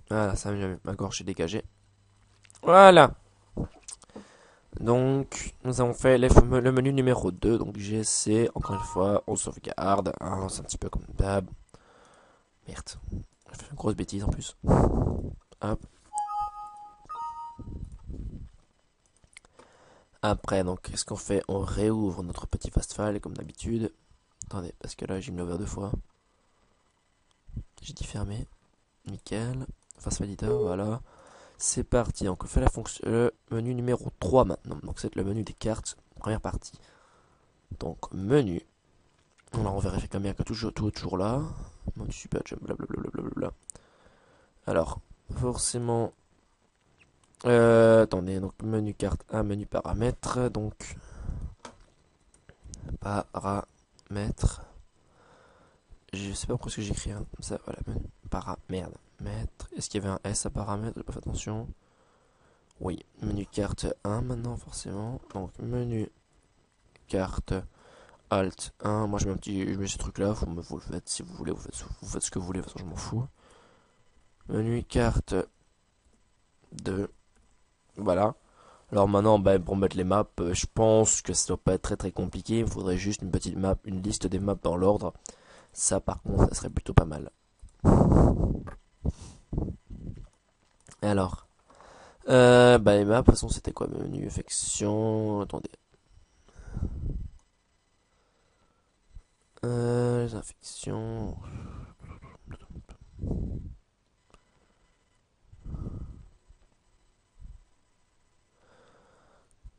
Voilà, ça va mieux. Ma gorge est dégagée. Voilà. Donc, nous avons fait le menu numéro 2. Donc, GC, encore une fois, on sauvegarde. Hein, c'est un petit peu comme d'hab. Merde. J'ai fait une grosse bêtise en plus. Hop. Après, donc, qu'est-ce qu'on fait? On réouvre notre petit fast file comme d'habitude. Attendez, parce que là, j'ai mis l'ouvert deux fois. J'ai dit fermer. Nickel. Face Editor, voilà. C'est parti, donc on fait la fonction, le menu numéro 3 maintenant. Donc c'est le menu des cartes, première partie. Donc menu. Alors on vérifie quand même que tout est toujours là. Mode super jump, blablabla. Alors, forcément. Attendez, donc menu carte 1, menu paramètres. Donc paramètres. Je sais pas pourquoi j'écris comme ça. Voilà, menu paramètres. Est-ce qu'il y avait un S à paramètres? J'ai pas fait attention. Oui, menu carte 1 maintenant forcément. Donc menu carte Alt 1. Moi je mets ce truc là, vous le faites si vous voulez, vous faites ce que vous voulez, de toute façon je m'en fous. Menu carte 2. Voilà. Alors maintenant, pour mettre les maps, je pense que ça doit pas être très compliqué. Il faudrait juste une petite map, une liste des maps dans l'ordre. Ça par contre, ça serait plutôt pas mal. Alors, les maps, de toute façon, c'était quoi? Menu affection. Attendez. Les infections.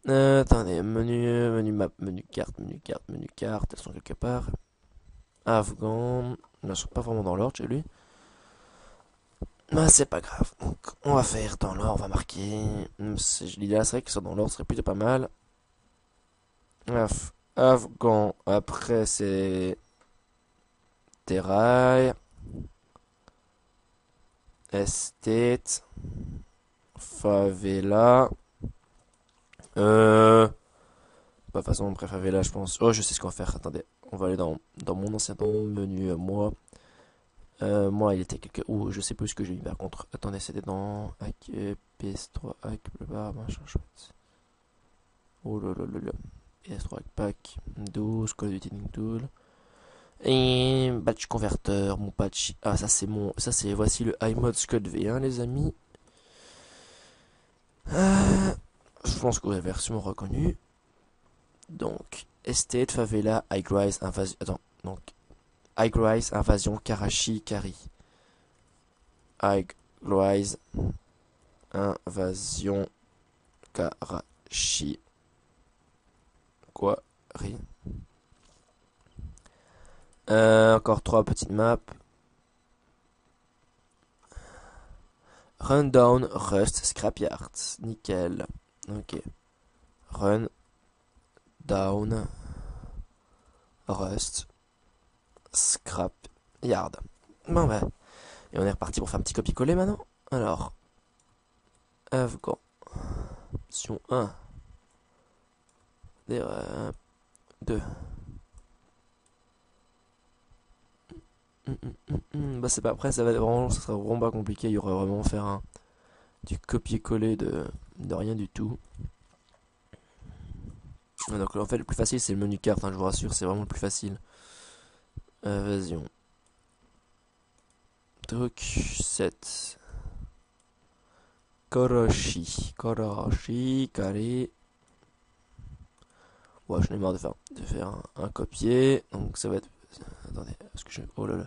Attendez, menu map, menu carte, elles sont quelque part. Afghan, elles sont pas vraiment dans l'ordre chez lui. Mais c'est pas grave, donc on va faire dans l'ordre, on va marquer. L'idéal serait que ça dans l'ordre serait plutôt pas mal. Afghan, après c'est Terrail, Estate, Favela. De toute façon, après Favela, je pense. Oh, je sais ce qu'on va faire. Attendez, on va aller dans mon ancien menu, moi. Moi, il était quelque. Ouh, je sais plus ce que j'ai mis par contre. Attendez, c'était dans Hack, PS3, Hack, machin chouette. Oh là là là là. PS3 Hack Pack, 12, Call of Duty Tool. Et patch converteur, mon patch. Ah, ça c'est mon. Ça c'est. Voici le iMod Scud V1, les amis. Je pense que vous avez sûrement reconnu. Donc, Estate, Favela, High-Rise, Invasion. Attends, donc. High-Rise, Invasion, Karachi, Kari. High-Rise, Invasion, Karachi. Quoi? Rien. Encore 3 petites maps. Rundown, Rust, Scrapyard. Nickel. Ok. Run, down, Rust, Scrapyard. Bon bah. Et on est reparti pour faire un petit copier-coller maintenant. Alors. Afghan. Option 1. 2. Bah c'est pas après, ça sera vraiment pas compliqué. Il y aurait vraiment faire du copier-coller de rien du tout. Donc en fait le plus facile c'est le menu carte, hein, je vous rassure, c'est vraiment le plus facile. Invasion. Truc 7. Karachi, carré. Ouais, j'en ai marre de faire un copier. Donc ça va être. Attendez, est-ce que je. Oh là là.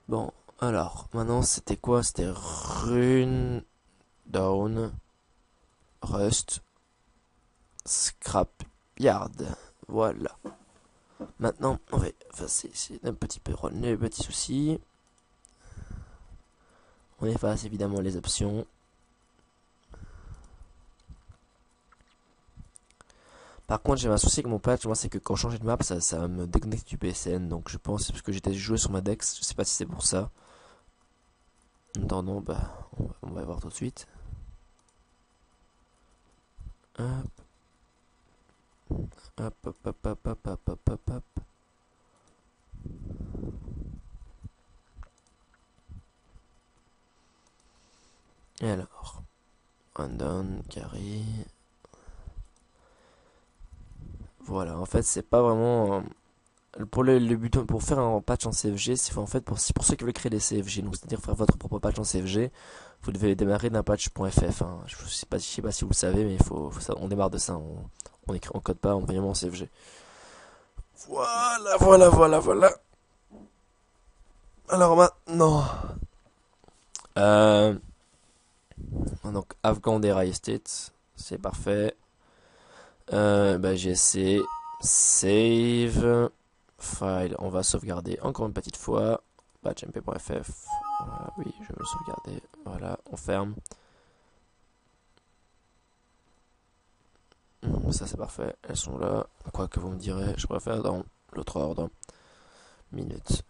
Bon, alors, maintenant c'était quoi? C'était Rune, Down, Rust, Scrapyard. Voilà. Maintenant, on va effacer un petit peu les petits soucis. On efface évidemment les options. Par contre, j'ai un souci avec mon patch, moi c'est que quand je change de map, ça me déconnecte du PSN. Donc je pense c'est parce que j'étais joué sur ma Dex, je sais pas si c'est pour ça. Non, non, bah on va voir tout de suite. Hop. Hop, hop, hop, hop, hop, hop, hop, hop, hop. Et alors, random, carré. Voilà, en fait, c'est pas vraiment. Pour le but, pour faire un patch en CFG, c'est en fait pour ceux qui veulent créer des CFG, donc c'est-à-dire faire votre propre patch en CFG, vous devez démarrer d'un patch.ff. Hein. Je sais pas si vous le savez, mais on démarre de ça, on code pas, on vraiment en CFG. Voilà. Alors maintenant, Euh, donc Afghan Derail State, c'est parfait. Bah, GC, save, file, on va sauvegarder encore une petite fois. Patchmp.ff, voilà, oui, je veux le sauvegarder. Voilà, on ferme. Ça c'est parfait, elles sont là. Quoi que vous me direz, je préfère dans l'autre ordre. Minute.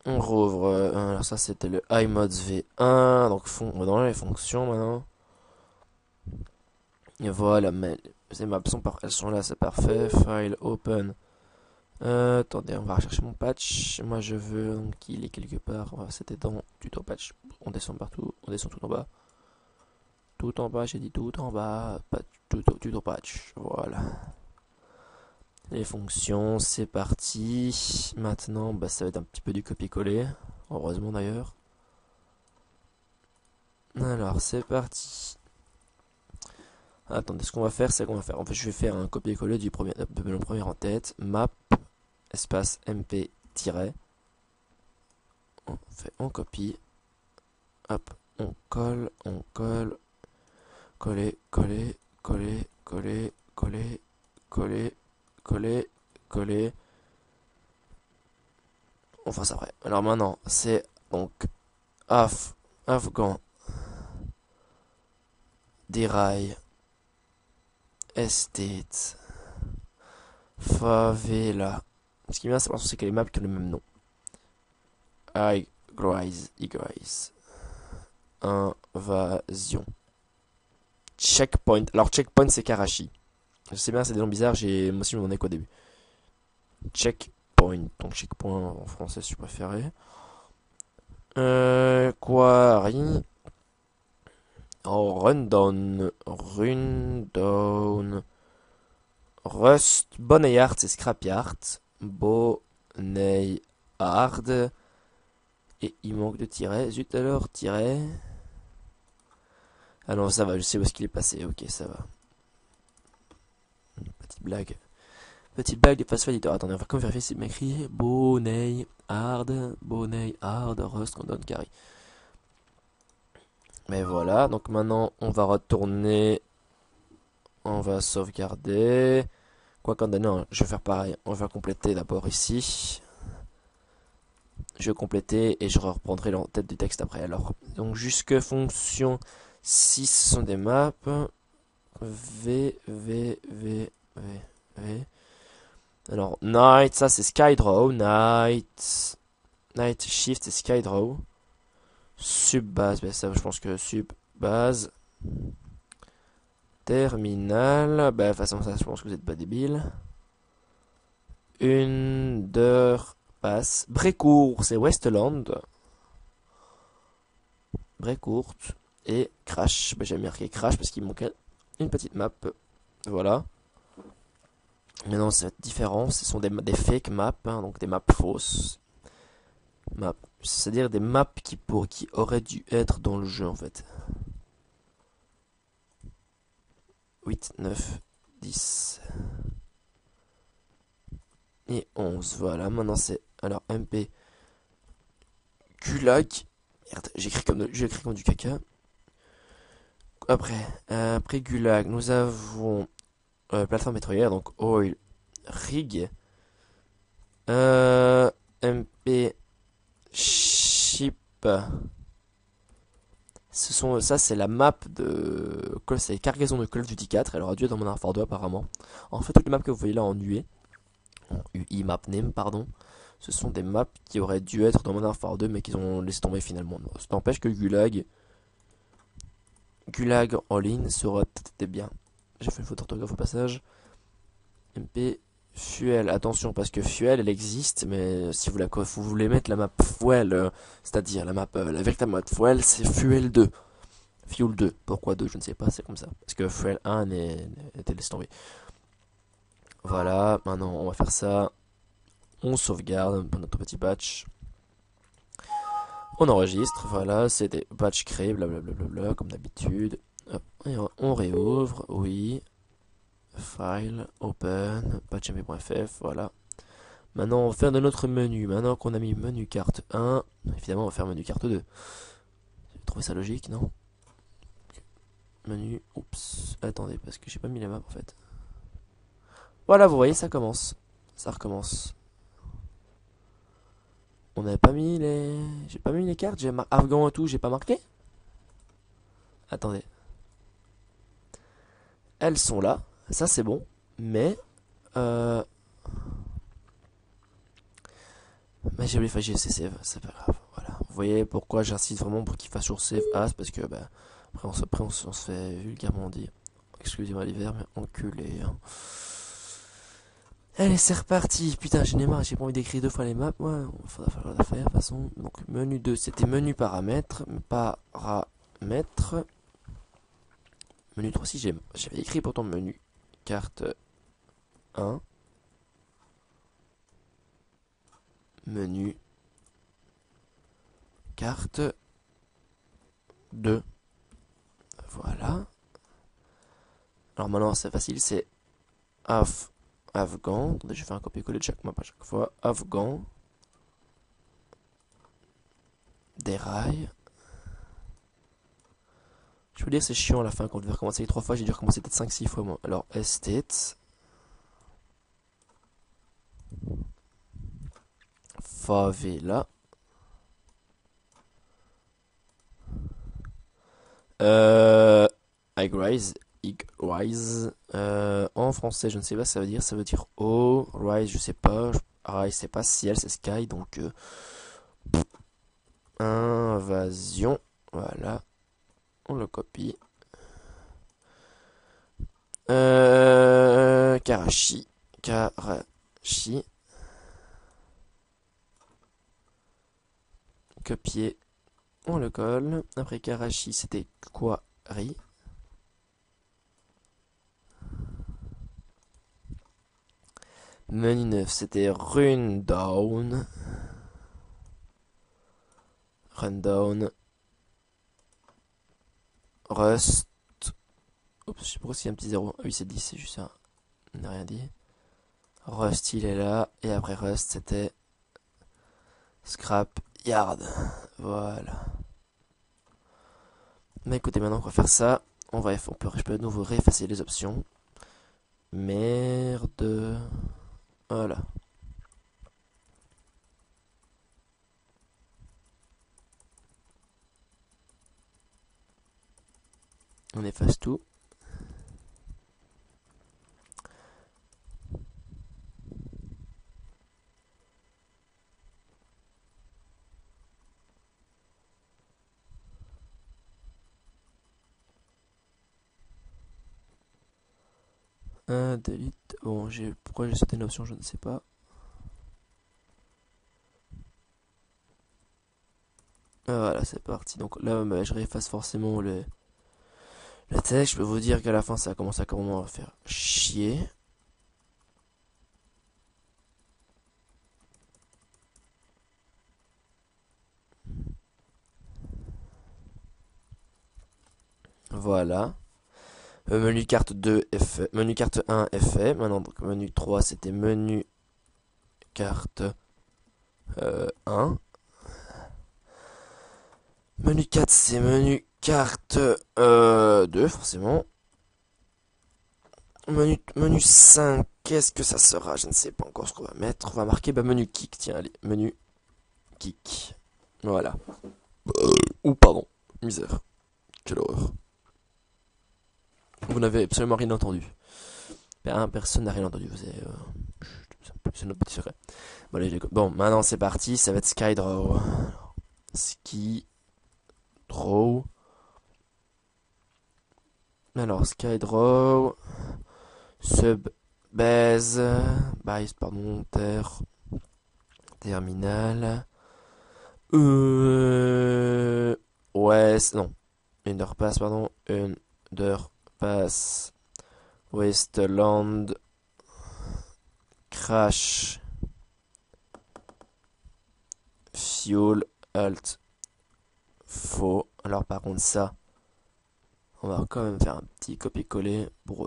On rouvre. Alors ça c'était le iMods V1. Donc on va dans les fonctions maintenant. Et voilà, mais ces maps sont elles sont là, c'est parfait. File open. Attendez, on va rechercher mon patch. Moi je veux donc qu'il est quelque part. C'était dans tuto patch. On descend partout, on descend tout en bas. Tout en bas, j'ai dit tout en bas. Tuto patch. Voilà. Les fonctions, c'est parti. Maintenant, bah, ça va être un petit peu du copier-coller. Heureusement d'ailleurs. Alors, c'est parti. Attendez, ce qu'on va faire, c'est qu'on va faire. En fait, je vais faire un copier-coller de mon premier en tête. Map, espace mp on copie. Hop, on colle, coller, coller, coller, coller, coller, coller, coller, coller. On fera ça après. Alors maintenant, c'est donc Afghan Derail Estate Favela. Ce qui est bien, c'est que les maps qui ont le même nom. Igrise. Invasion. Checkpoint. Alors, checkpoint, c'est Karachi. Je sais bien, c'est des noms bizarres, moi aussi je me demandais quoi au début. Checkpoint. Donc, checkpoint en français, si vous préférez. Quarry. Oh, rundown. Rust. Boneyard, c'est Scrapyard. Boneyard. Et il manque de tiret. Zut alors, tiret. Ah non, ça va, je sais où est-ce qu'il est passé. Ok, ça va. Petite blague. Petite blague de Fast Editor. Attendez, on va quand même vérifier si c'est bien écrit. Boneyard. Rust, rundown, carry. Mais voilà, donc maintenant on va retourner. On va sauvegarder. Quoi qu'en non, je vais faire pareil. On va compléter d'abord ici. Je vais compléter et je reprendrai la tête du texte après. Alors, donc jusque fonction 6 sont des maps. V. Alors, night, ça c'est SkyDraw. Night Shift, c'est SkyDraw. Subbase, ben ça je pense que subbase. Terminal, bah de toute façon ça je pense que vous êtes pas débile. Underpass. Brécourt, c'est Westland. Brécourt. Et Crash, bah, j'ai marqué Crash parce qu'il manquait une petite map. Voilà. Maintenant c'est différent, ce sont des fake maps, hein, donc des maps fausses. C'est-à-dire des maps qui auraient dû être dans le jeu en fait. 8, 9, 10 et 11. Voilà, maintenant c'est. Alors, MP Gulag. Merde, j'écris comme du caca. Après Gulag, nous avons plateforme pétrolière, donc Oil Rig. MP Ship. Ça c'est la map de. C'est cargaison de Call of Duty 4. Elle aura dû être dans mon Warfare 2 apparemment. En fait, toutes les maps que vous voyez là en UE, en UI map name, pardon, ce sont des maps qui auraient dû être dans Modern Warfare 2 mais qu'ils ont laissé tomber finalement. Ça n'empêche que Gulag en ligne serait peut-être été bien. J'ai fait une faute d'orthographe au passage. MP Fuel, attention parce que Fuel elle existe, mais si vous voulez mettre la map Fuel, c'est-à-dire la véritable map Fuel, c'est Fuel 2. Fuel 2, pourquoi 2 je ne sais pas, c'est comme ça. Parce que Fuel 1 était laissé tomber. Voilà, maintenant on va faire ça. On sauvegarde notre petit patch. On enregistre, voilà, c'est des patchs créés, blablabla, comme d'habitude. Et on réouvre, oui. File, open, patchmp.ff, voilà. Maintenant, on va faire de notre menu. Maintenant qu'on a mis menu carte 1, évidemment, on va faire menu carte 2. J'ai trouvé ça logique, non? Menu, oups, attendez, parce que j'ai pas mis la map en fait. Voilà, vous voyez, ça commence. Ça recommence. On n'avait pas mis les... J'ai pas mis les cartes, j'ai Afghan et tout, j'ai pas marqué. Attendez. Elles sont là, ça c'est bon, mais... Mais j'ai oublié, enfin, j'ai save, c'est pas grave, voilà. Vous voyez pourquoi j'insiste vraiment pour qu'il fasse toujours save as, parce que, bah, après on se fait vulgairement dire, excusez-moi l'hiver, mais enculé, hein. Allez, c'est reparti. Putain, j'en ai marre, j'ai pas envie d'écrire deux fois les maps, moi. Il faudra falloir la faire, de toute façon. Donc, menu 2, c'était menu paramètres. Paramètres. Menu 3, si j'avais écrit pourtant menu carte 1. Menu carte 2. Voilà. Alors maintenant, c'est facile, c'est Afghan. Attendez, je fais un copier-coller de chaque map à chaque fois. Afghan. Déraille. Je veux dire, c'est chiant à la fin quand on devait recommencer les 3 fois. J'ai dû recommencer peut-être 5-6 fois moi. Alors, estate. Favela. Rise. En français, je ne sais pas ce que ça veut dire. Ça veut dire O. Rise, je sais pas. Rise, c'est pas ciel, c'est sky. Donc, invasion. Voilà. On le copie. Karachi. Karachi. Copier. On le colle. Après Karachi, c'était Quarry. Menu 9, c'était Rundown. Rundown. Rust. Oups, je sais pas pourquoi s'il y a un petit 0. Ah oui, c'est 10, c'est juste ça. On n'a rien dit. Rust, il est là. Et après Rust, c'était Scrap Yard. Voilà. Mais écoutez, maintenant qu'on va faire ça, je peux de nouveau réeffacer les options. Merde. Voilà. On efface tout. Delete. Bon, pourquoi j'ai sauté une option, je ne sais pas. Voilà, c'est parti. Donc là, bah, je réefface forcément le texte. Je peux vous dire qu'à la fin, ça a commencé à comment à faire chier. Voilà. Menu carte 2 est fait. Menu carte 1 est fait. Maintenant, donc, menu 3, c'était menu carte 1. Menu 4, c'est menu carte 2, forcément. Menu 5, qu'est-ce que ça sera? Je ne sais pas encore ce qu'on va mettre. On va marquer menu kick. Tiens, allez, menu kick. Voilà. Ou pardon, misère. Quelle horreur. Vous n'avez absolument rien entendu. Ben, personne n'a rien entendu. C'est notre petit secret. Bon, allez, bon, maintenant c'est parti. Ça va être Skydraw. Ski. Draw. Alors, Skydraw. Sub. Base. Base, pardon. Terre. Terminal. West. Non. Underpass, pardon. Underpass. Westland. Crash. Fuel. Alt. Faux. Alors par contre ça, on va quand même faire un petit copier-coller pour